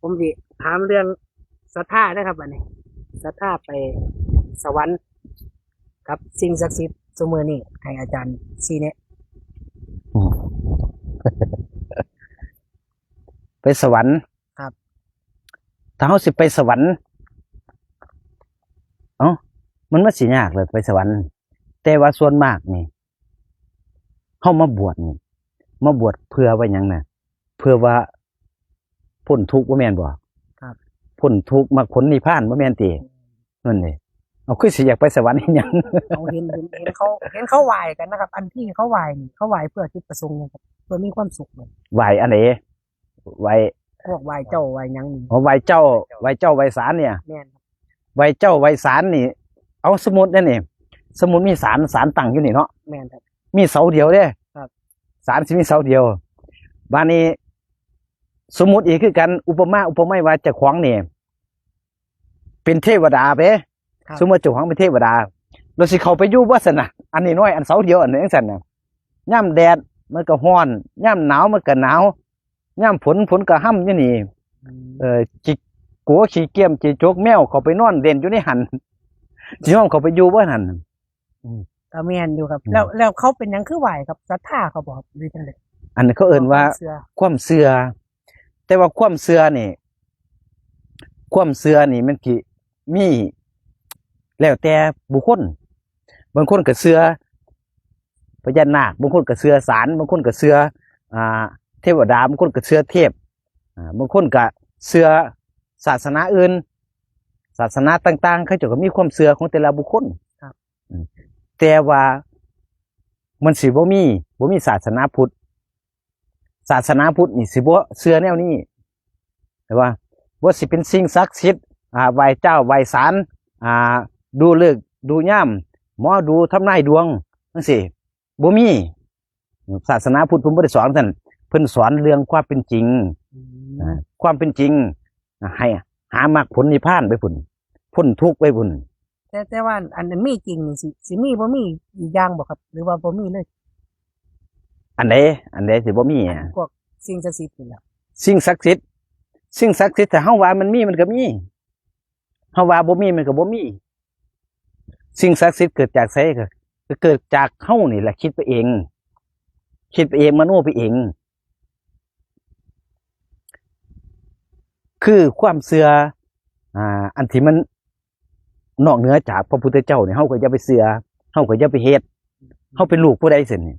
ผมสิถามเรื่องศรัทธาได้ครับอันนี้ศรัทธาไปสวรรค์ครับสิ่งศักดิ์สิทธิ์เสมอนี่ให้อาจารย์ชี้เนี่ยอืมไปสวรรค์ครับถ้าเขาสิไปสวรรค์มันไม่สิยากเลยไปสวรรค์แต่ว่าส่วนมากนี่เขามาบวชนี่มาบวชเพื่อว่าหยังน่ะเพื่อว่าพ้นทุกข์บ่แม่นบ่ครับพ้นทุกข์มรรคผลนิพพานบ่แม่นตินั่นนี่เอาคือสิอยากไปสวรรค์อีหยัง เขาเห็นเขาไหว้กันนะครับ อันที่เขาไหว้นี่เขาไหว้เพื่อจุดประสงค์นะครับเพื่อมีความสุขเลย ไหวอันไหนไหว พวกไหว้เจ้าไหว้หยังนี่ ไหวเจ้าไหวศาลเนี่ย แม่นครับ ไหวเจ้าไหวศาลนี่เอาสมุดนั่นนี่สมุดมีศาลตั้งอยู่นี่เนาะ แม่นครับ มีเสาเดียวเด้ ครับ ศาลสิมีเสาเดียวบ้านนี้สมมุติอีกคือกันอุปมาว่าเจ้าของนี่เป็นเทวดาไปสมมติเจ้าของเป็นเทวดาเราสิเข้าไปอยู่บ่ซั่นน่ะอันนี้น้อยอันเสาเดียวอันนี้จังซั่นน่ะย่ำแดดมันก็ร้อนย่ำหนาวมันก็หนาวย่ำฝนก็ห่ำอยู่นี่จิกกัวขี้เกียมจิจกแมวเขาไปนอนเล่นอยู่ในหันสิยอมเขาไปอยู่บ่หั่น ก็แม่นอยู่ครับ แล้วเขาเป็นหยังคือไหว้ครับศรัทธาเขาบอกหรือจังได๋ อันนี้เขาเอิ้นว่า เชื่อ ความเชื่อแต่ว่าความเชื่อนี่มันสิมีแล้วแต่บุคคลบางคนก็เชื่อพญานาคบางคนก็เชื่อศาลบางคนก็เชื่อเทวดาบางคนก็เชื่อเทพบางคนก็เชื่อศาสนาอื่นศาสนาต่างๆเขาเจ้าก็มีความเชื่อของแต่ละบุคคลแต่ว่ามันสิบ่มีศาสนาพุทธนี่สิบ่เชื่อแนวนี้แต่ว่าบ่สิเป็นสิ่งศักดิ์สิทธิ์ไหว้เจ้าไหว้ศาลดูฤกษ์ดูย่ำหมอดูทำนายดวงจังซี่บ่มีศาสนาพุทธเพิ่นบ่ได้สอนท่านเพิ่นสอนเรื่องความเป็นจริงความเป็นจริงให้หามรรคผลนิพพานไปพุ่นพ้นทุกข์ไปพุ่นแต่ว่าอันนั้นมีจริงนี่สิมีบ่มีอีกอย่างบ่ครับ หรือว่าบ่มีเลย อันใดสิบ่มีพวกสิ่งศักดิ์สิทธิ์นี่แหละ สิ่งศักดิ์สิทธิ์ถ้าเฮาว่ามันมีมันก็มีเฮาว่าบ่มีมันก็บ่มีสิ่งศักดิ์สิทธิ์เกิดจากไสก็เกิดจากเฮานี่แหละคิดไปเองมโนไปเองคือความเชื่ออันที่มันนอกเหนือจากพระพุทธเจ้าเนี่ยเฮาก็อย่าไปเชื่อเฮาก็อย่าไปเฮ็ดเฮาเป็นลูกผู้ใดสินี่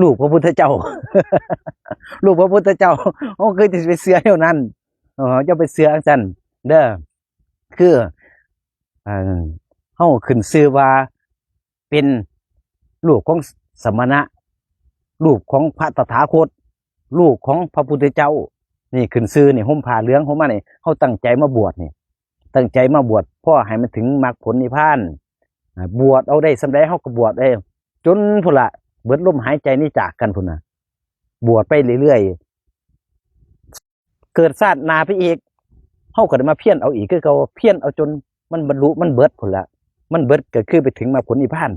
ลูกพระพุทธเจ้า ลูกพระพุทธเจ้าเฮาเคยสิไปเชื่อแนวนั้นอย่าไปเชื่อจังซั่นเด้อคือเฮาขึ้นชื่อว่าเป็นลูกของสมณะลูกของพระตถาคตลูกของพระพุทธเจ้านี่ขึ้นชื่อนี่ห่มผ้าเหลืองห่มมานี่เฮาตั้งใจมาบวชนี่ตั้งใจมาบวชเพื่อให้มันถึงมรรคผลนิพพานบวชเอาได้สำเร็จเฮาก็บวชได้จนพุ่นละเบิดลมหายใจนี่จากกันพุ่นน่ะบวชไปเรื่อยๆเกิดชาติหน้าไปอีกเฮาก็ได้มาเพียรเอาอีกคือเก่าเพียรเอาจนมันบรรลุมันเบิดพุ่นละมันเบิดก็คือไปถึงมรรคผลนิพพาน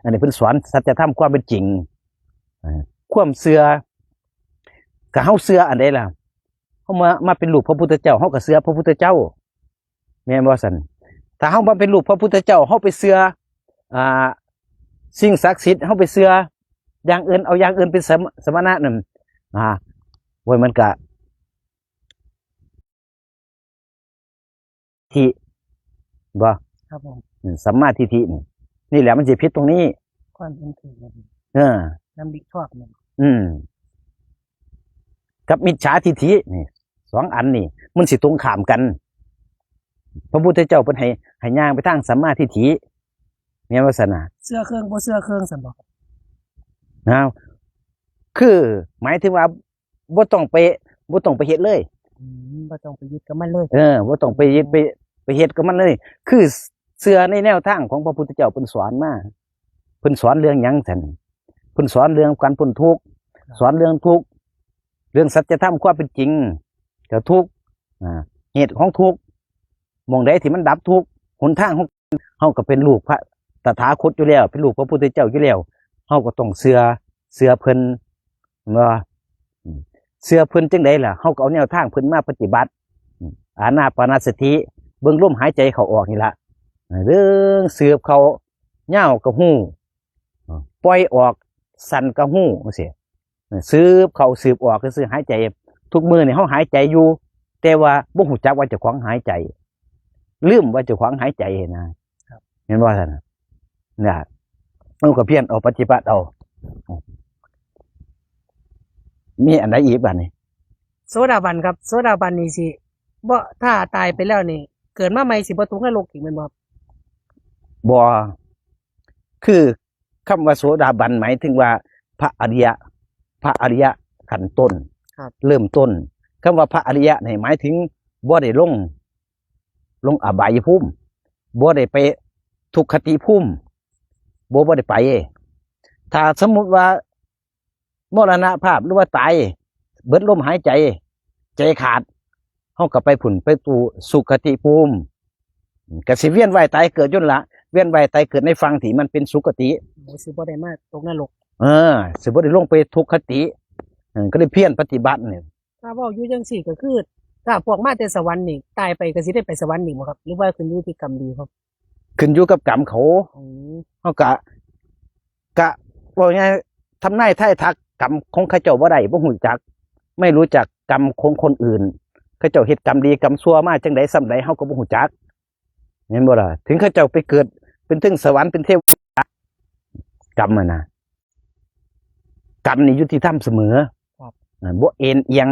อันนี้เพิ่นสอนสัจธรรมความเป็นจริงความเชื่อก็เฮาเชื่ออันใดล่ะเฮามาเป็นลูกพระพุทธเจ้าเฮาก็เชื่อพระพุทธเจ้าแม่นบ่ซั่นถ้าเฮามาเป็นลูกพระพุทธเจ้าเฮาไปเชื่อสิ่งศักดิ์สิทธิ์เฮาไปเชื่ออย่างอื่นเอาอย่างอื่นเป็นสมณะนั่นโว้ยมันก็ที่บ่ครับผม สัมมาทิฏฐินี่แหละมันสิผิดตรงนี้ความเป็นถูกนำดีชอบเนี่ย กับมิจฉาทิฏฐินี่สองอันนี่มันสิตรงข้ามกันพระพุทธเจ้าเพิ่นให้ย่างไปทางสัมมาทิฏฐิเนี่ยว่าซั่นน่ะเสื้อเครื่องบ่เสื้อเครื่องซั่นบ่นะคือหมายถึงว่าบ่ต้องไปเฮ็ดเลยบ่ต้องไปยึดกับมันเลย บ่ต้องไปยึดไปเฮ็ดกับมันเลยคือเชื่อในแนวทางของพระพุทธเจ้าเพิ่นสอนมาเพิ่นสอนเรื่องหยังซั่นเพิ่นสอนเรื่องการพ้นทุกข์สอนเรื่องทุกข์เรื่องสัจธรรมความเป็นจริงกับทุกข์เหตุของทุกข์มองใดที่มันดับทุกข์หนทางของเฮาก็เป็นลูกพระตถาคตอยู่แล้วเป็นลูกพระพุทธเจ้าอยู่แล้วเฮาก็ต้องเชื่อเพิ่นว่า เสื้อเพิ่นจังไดล่ะเฮาก็เอาแนวทางเพิ่นมาปฏิบัติอานาปานสติเบิ่งลมหายใจเข้าออกนี่ล่ะเรื่องสืบเขาเหย้าก็ฮู้ปล่อยออกสั่นก็ฮู้จังซี่สืบเข้าสืบออกก็คือหายใจทุกมื้อนี่เฮาหายใจอยู่แต่ว่าบ่ฮู้จักว่าเจ้าของหายใจลืมว่าเจ้าของหายใจนะเห็นบ่ซั่นน่ะมันก็เพียรเอาปฏิบัติเอามีอันใดอีกบัดนี้ โสดาบันครับโสดาบันนี่สิบ่ถ้าตายไปแล้วนี่เกิดมาใหม่สิบ่ตกนรกอีกแม่นบ่ครับ บ่คือคำว่าโสดาบันหมายถึงว่าพระอริยะขั้นต้น ครับ เริ่มต้นคำว่าพระอริยะนี่หมายถึงบ่ได้ลงอบายภูมิบ่ได้ไปทุกขติภูมิบ่ได้ไปถ้าสมมุติว่ามรณภาพหรือว่าตายเบิดลมหายใจใจขาดเฮาก็ไปผุ่นไปสู่สุขติภูมิก็สิเวียนว่ายตายเกิดยุ่นละเวียนว่ายตายเกิดในฝั่งที่มันเป็นสุขติ สิบ่ได้มาตกนรก สิบ่ได้ลงไปทุกขติก็ได้เพียรปฏิบัติเนี่ย ถ้าเว้าอยู่จังซี่ก็คือถ้าพวกมาแต่สวรรค์นี่ตายไปก็สิได้ไปสวรรค์นี่บ่ครับหรือว่าขึ้นอยู่ที่กรรมดีครับ ขึ้นอยู่กับกรรมเขา อืม เขากะว่าไงทำนายทายทักกรรมของข้าเจ้าบ่ได้บ่หูจัก ไม่รู้จักกรรมของคนอื่นข้าเจ้าเฮ็ดกรรมดีกรรมชั่วมาจังไดส่ำใดเฮาก็บ่หูจักเห็นบ่ล่ะถึงข้าเจ้าไปเกิดเป็นถึงสวรรค์เป็นเทวดากรรมนะกรรมนี่ยุติธรรมเสมอบ่เอ็นเอียง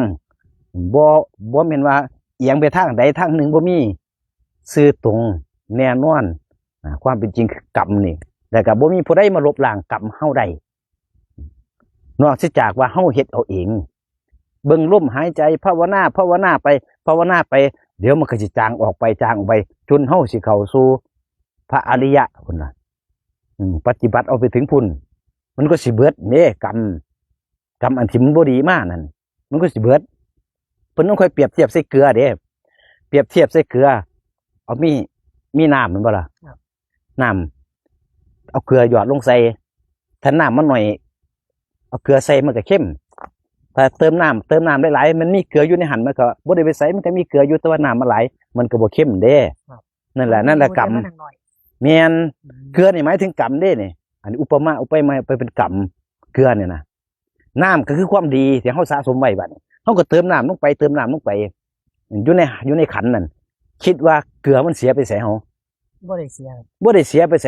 บ่แม่นว่าเอียงไปทางใดทางหนึ่งบ่มีซื่อตรงแน่นอนความเป็นจริงคือกรรมนี่แต่ก็บ่มีผู้ใดมาลบล้างกรรมเฮาได้นอกจากว่าเฮาเฮ็ดเอาเองเบิ่งลมหายใจภาวนาไปเดี๋ยวมันก็สิจางออกไปจนเฮาสิเข้าสู่พระอริยะพุ่นน่ะปฏิบัติเอาไปถึงพุ่นมันก็สิเบิดเด้กรรมอันที่มันบ่ดีมานั่นมันก็สิเบิดเพิ่นต้องค่อยเปรียบเทียบใส่เกลือเด้เปรียบเทียบใส่เกลือเอามีน้ำมันบ่ล่ะน้ำเอาเกลือหยอดลงใส่ถ้าน้ำมันหน่อยเอาเกลือใส่มันก็เข้มถ้าเติมน้ำหลายๆมันมีเกลืออยู่ในหันมันก็บ่ได้ไปใส่มันก็มีเกลืออยู่แต่ว่าน้ำมันหลายมันก็บ่เข้มเด้นั่นแหละกรรมแม่นเกลือนี่หมายถึงกรรมเด้นี่อันนี้อุปมาไปเป็นกรรมเกลือเนี่ยนะน้ำก็คือความดีที่เฮาสะสมไว้บัดนี้เฮาก็เติมน้ำลงไปอยู่ในขันนั่นคิดว่าเกลือมันเสียไปไสเฮาบ่ได้เสียไปไส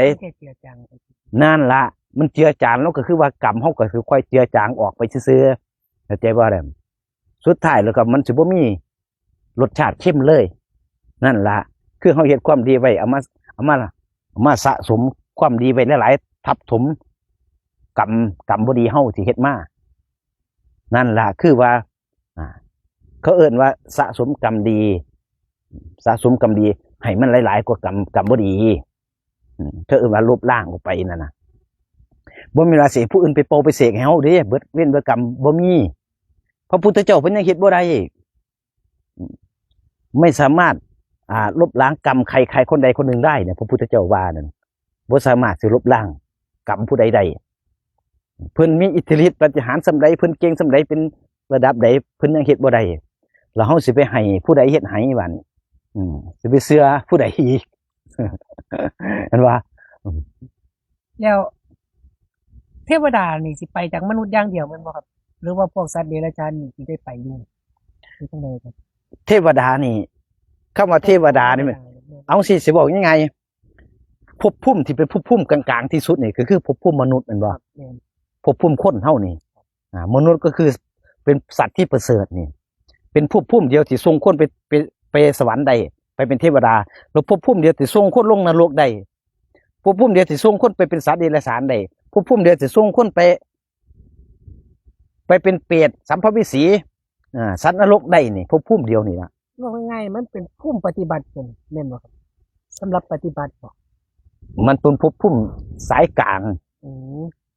นั่นล่ะมันเจือจางแล้วก็คือว่ากรรมเฮาก็คือค่อยเจือจางออกไปซื่อๆเข้าใจบ่ได้สุดท้ายแล้วก็มันสิบ่มีรสชาติเข้มเลยนั่นล่ะคือเฮาเฮ็ดความดีไว้เอามาสะสมความดีไว้หลายๆทับถมกรรมบ่ดีเฮาสิเฮ็ดมานั่นล่ะคือว่าเขาเอิ้นว่าสะสมกรรมดีให้มันหลายๆกว่ากรรมบ่ดีเขาเอิ้นว่าลบล้างออกไปนั่นน่ะบ่มีราศีผู้อื่นไปโปไปเสกให้เฮาเด้เบิดเว้นเบิดกรรมบ่มีพระพุทธเจ้าเพิ่นยังเฮ็ดบ่ได้ไม่สามารถลบล้างกรรมใครคนใดคนหนึ่งได้เนี่ยพระพุทธเจ้าว่านั่นบ่สามารถสิลบล้างกรรมผู้ใดได้เพิ่นมีอิทธิฤทธิ์ปาฏิหาริย์ส่ำใดเพิ่นเก่งส่ำใดเป็นระดับใดเพิ่นยังเฮ็ดบ่ได้แล้วเฮาสิไปให้ผู้ใดเฮ็ดให้บัดนี้สิไปเชื่อผู้ใดอีก เห็นว่าแล้วเทวดานี่สิไปจากมนุษย์อย่างเดียวแม่นบ่ครับหรือว่าพวกสัตว์เดรัจฉานนี่สิได้ไปอยู่คือจังได๋ครับ เทวดานี่คำว่าเทวดานี่มันเอาสิบอกยังไงภพภูมิที่เป็นภพภูมิกลางๆที่สุดนี่ก็คือภพภูมิมนุษย์แม่นบ่ภพภูมิคนเฮานี่มนุษย์ก็คือเป็นสัตว์ที่ประเสริฐนี่เป็นภพภูมิเดียวที่ส่งคนไปสวรรค์ได้ไปเป็นเทวดาแล้วภพภูมิเดียวที่ส่งคนลงนรกได้ภพภูมิเดียวที่ส่งคนไปเป็นสัตว์เดรัจฉานได้ภพภูมิเดียวที่ส่งคนไปเป็นเปรตสัมภเวสีสัตว์นรกได้นี่ภพภูมิเดียวนี่นะว่าง่ายๆมันเป็นภูมิปฏิบัติเป็นแม่นบ่ครับสำหรับปฏิบัติบ่มันเป็นภพภูมิสายกลาง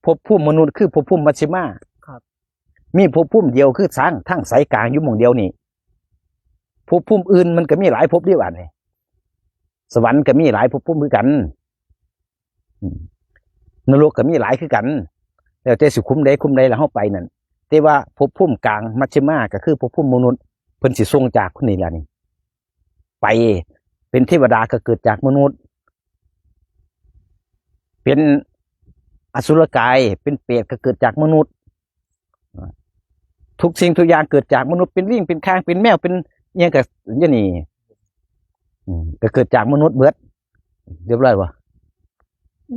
ภพภูมิมนุษย์คือภพภูมิมัชฌิมาครับมีภพภูมิเดียวคือสร้างทั้งสายกลางอยู่หม่องเดียวนี่ภพภูมิอื่นมันก็มีหลายภพเดียวกันนี่สวรรค์ก็มีหลายภพภูมิคือกันนรกก็มีหลายคือกันแล้วแต่สิคุ้มใดแล้วเฮาไปนั่น แต่ว่าภพภูมิกลางมัชฌิมาก็คือภพภูมิมนุษย์เพิ่นสิส่งจากคนนี้ล่ะนี่ไปเป็นเทวดาก็เกิดจากมนุษย์ เป็นอสุรกายเป็นเปรตก็เกิดจากมนุษย์ทุกสิ่งทุกอย่างเกิดจากมนุษย์เป็นลิงเป็นช้างเป็นแมวเป็นอิหยังก็อย่างนี้ก็เกิดจากมนุษย์เบิดเรียบร้อยบ่